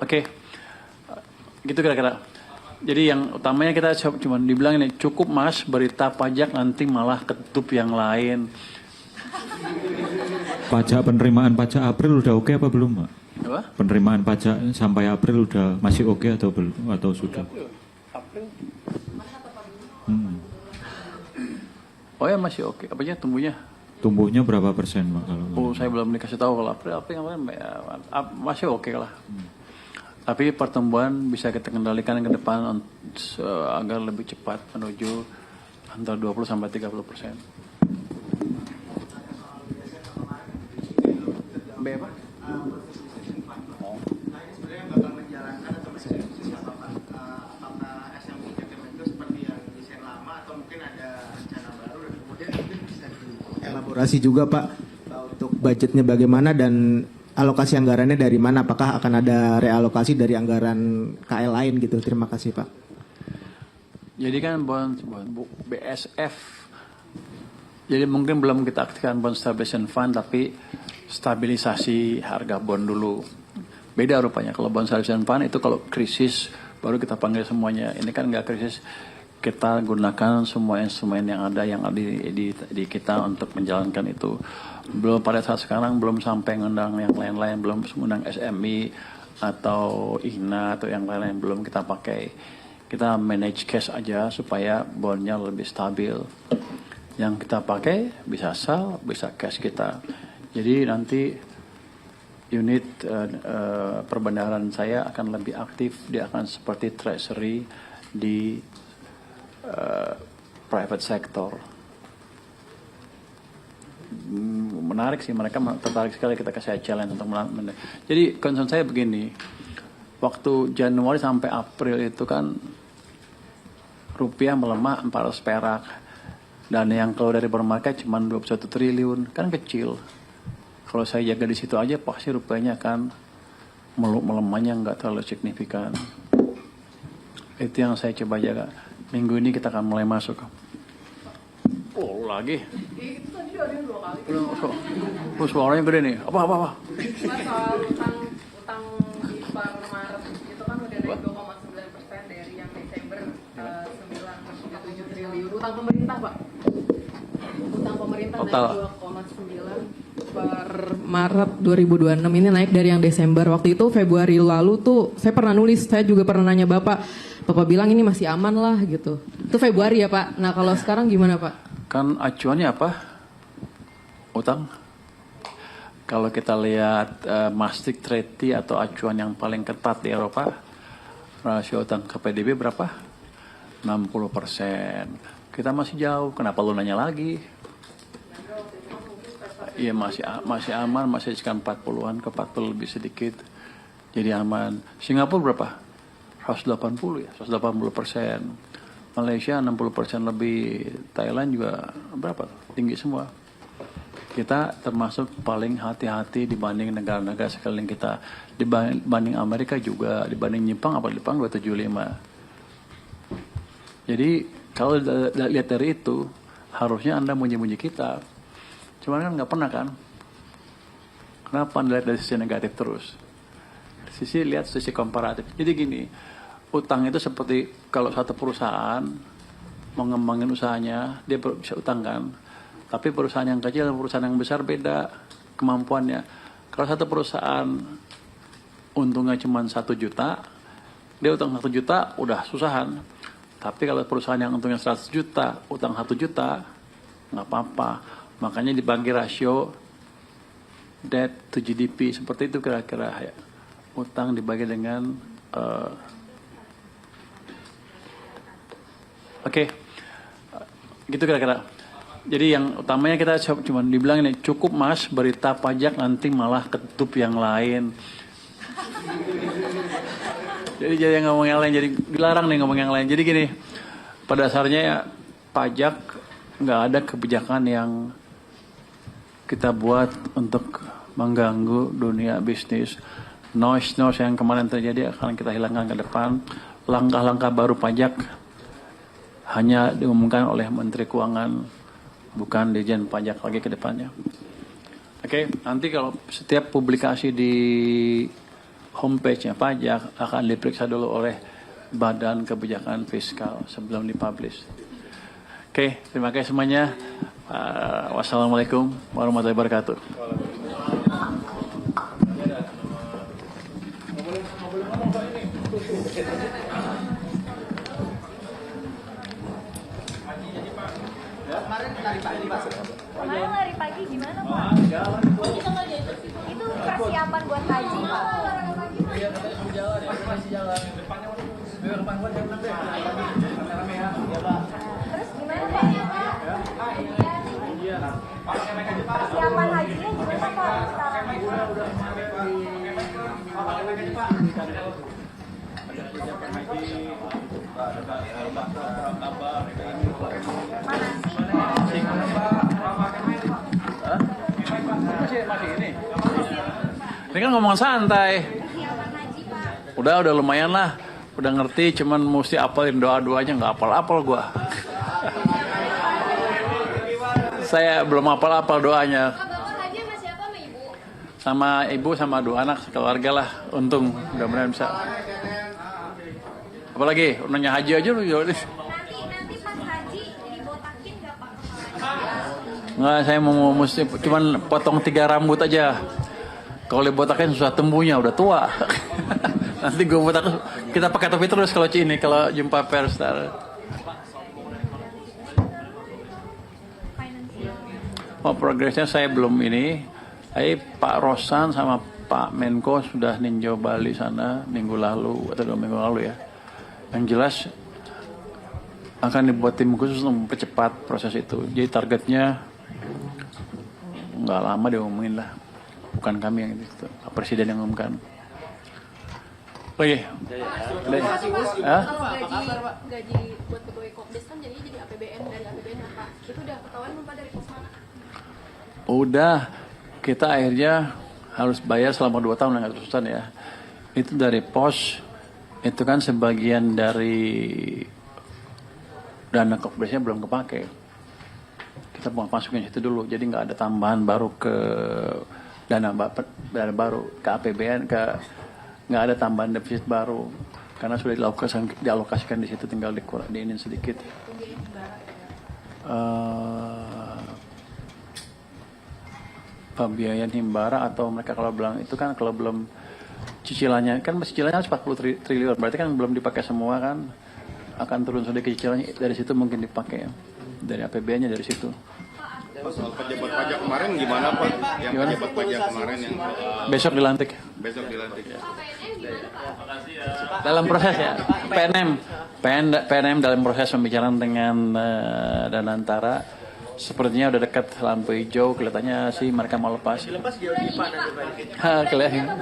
Oke, gitu kira-kira. Jadi yang utamanya kita cuma dibilang ini, cukup mas berita pajak nanti malah ketutup yang lain. Penerimaan pajak April udah oke apa belum, Pak? Apa? Penerimaan pajak sampai April udah masih oke atau belum atau sudah? April. Hmm. Oh ya masih oke. Apanya tumbuhnya? Tumbuhnya berapa persen, Pak? Kalau Oh saya belum dikasih tahu kalau April yang lain masih oke lah. Tapi pertumbuhan bisa kita kendalikan ke depan agar lebih cepat menuju antara 20 sampai 30%. B apa? Elaborasi juga Pak untuk budgetnya bagaimana dan alokasi anggarannya dari mana? Apakah akan ada realokasi dari anggaran KL lain gitu? Terima kasih Pak. Jadi kan bond BSF. Jadi mungkin belum kita aktifkan bond stabilization fund tapi stabilisasi harga bond dulu. Beda rupanya kalau bond stabilization fund itu kalau krisis baru kita panggil semuanya. Ini kan nggak krisis. Kita gunakan semua instrumen yang ada di kita untuk menjalankan itu. Belum pada saat sekarang belum sampai ngundang yang lain-lain, belum mengundang SMI atau IHNA atau yang lain-lain belum kita pakai. Kita manage cash aja supaya bondnya lebih stabil. Yang kita pakai bisa sell, bisa cash kita. Jadi nanti unit perbendaharaan saya akan lebih aktif, dia akan seperti treasury di private sector. Menarik sih, mereka tertarik sekali kita kasih challenge untuk jadi concern saya begini, waktu Januari sampai April itu kan rupiah melemah 400 perak dan yang keluar dari bermarket cuma 21 triliun, kan kecil. Kalau saya jaga di situ aja pasti rupiahnya akan melemahnya nggak terlalu signifikan. Itu yang saya coba jaga. Minggu ini kita akan mulai masuk. Oh lagi. Itu tadi ada 2 kali. Oh, suaranya gede nih. Apa? Soal utang di per Maret itu kan udah naik 2,9% dari yang Desember 9,7 triliun. Utang pemerintah Pak. Utang pemerintah Total. naik 2,9 per Maret 2026 ini naik dari yang Desember. Waktu itu Februari lalu tuh saya pernah nulis, saya juga pernah nanya Bapak bilang ini masih aman lah gitu. Itu Februari ya Pak. Nah kalau sekarang gimana Pak? Kan acuannya apa? Utang. Kalau kita lihat Maastricht Treaty atau acuan yang paling ketat di Eropa, rasio utang ke PDB berapa? 60%. Kita masih jauh. Kenapa lu nanya lagi? Iya masih aman, masih sekitar 40-an ke 40 lebih sedikit. Jadi aman. Singapura berapa? 180 ya, 180%. Malaysia 60% lebih. Thailand juga berapa? Tinggi semua. Kita termasuk paling hati-hati dibanding negara-negara sekeliling kita. Dibanding Amerika juga, dibanding Jepang, Jepang 275. Jadi kalau lihat dari itu, harusnya Anda muji-muji kita. Cuman kan nggak pernah kan? Kenapa Anda lihat dari sisi negatif terus? Lihat sisi komparatif. Jadi gini, utang itu seperti kalau satu perusahaan mengembangin usahanya, dia bisa utang kan. Tapi perusahaan yang kecil dan perusahaan yang besar beda kemampuannya. Kalau satu perusahaan untungnya cuma 1 juta, dia utang 1 juta udah susahan. Tapi kalau perusahaan yang untungnya 100 juta, utang 1 juta, nggak apa-apa. Makanya dibagi rasio debt to GDP, seperti itu kira-kira ya. Utang dibagi dengan Oke. Gitu kira-kira. Jadi yang utamanya kita cuma dibilang ini, cukup mas berita pajak nanti malah ketutup yang lain. Jadi ngomong yang lain, jadi dilarang nih ngomong yang lain. Jadi gini, pada dasarnya ya, pajak nggak ada kebijakan yang kita buat untuk mengganggu dunia bisnis. Noise yang kemarin terjadi akan kita hilangkan ke depan. Langkah-langkah baru pajak hanya diumumkan oleh Menteri Keuangan, bukan Dirjen Pajak lagi ke depannya. Oke, nanti kalau setiap publikasi di homepage-nya pajak akan diperiksa dulu oleh Badan Kebijakan Fiskal sebelum dipublish. Oke, terima kasih semuanya. Wassalamualaikum warahmatullahi wabarakatuh. Kemarin lari pagi gimana Pak? Itu persiapan buat haji Pak. Terus gimana Pak? Persiapan hajinya gimana Pak sekarang? Masih ini. Ini kan ngomong santai. Udah lumayan lah. Udah ngerti, cuman mesti apalin doa-doanya, nggak apal-apal gua. Saya belum apal-apal doanya. Bapak haji sama siapa sama Ibu? Sama ibu sama dua anak keluarga lah. Untung mudah-mudahan bisa. Apalagi nanya haji aja lu jawab. Nanti pas haji dibotakin nggak Pak kepalanya? Nggak, saya mau mesti cuman potong 3 rambut aja. Kalau dibotakin susah tumbuhnya, udah tua. Nanti gue botak, kita pakai topi terus kalau ini kalau jumpa pers. Oh, progresnya saya belum ini. Pak Rosan sama Pak Menko sudah ninjau Bali sana minggu lalu atau 2 minggu lalu ya. Yang jelas akan dibuat tim khusus untuk mempercepat proses itu. Jadi targetnya nggak lama diumumin lah. Bukan kami yang itu, Pak Presiden yang umumkan. Oke. Kalau gaji buat pegawai Kopdes kan jadinya jadi APBN, dari APBN apa? Itu udah ketahuan belum Pak dari pos mana? Udah, kita akhirnya harus bayar selama 2 tahun nggak keterusan ya. Itu dari pos, itu kan sebagian dari dana Kopdesnya belum kepake. Kita mau masukin situ dulu, jadi nggak ada tambahan baru ke dana baru ke APBN, nggak ada tambahan defisit baru karena sudah dialokasikan di situ, tinggal diinin sedikit. Pembiayaan himbara atau mereka kalau bilang itu kan kalau belum cicilannya kan cicilannya 40 triliun berarti kan belum dipakai semua kan, akan turun sedikit cicilannya dari situ, mungkin dipakai dari APBN-nya dari situ. Soal pejabat pajak kemarin gimana Pak? Yang Gimana? pejabat pajak kemarin yang Besok dilantik. besok dilantik. Dalam proses ya, PNM dalam proses pembicaraan dengan Danantara. Sepertinya udah dekat lampu hijau, kelihatannya sih mereka mau lepas. Dilepas kelihatan.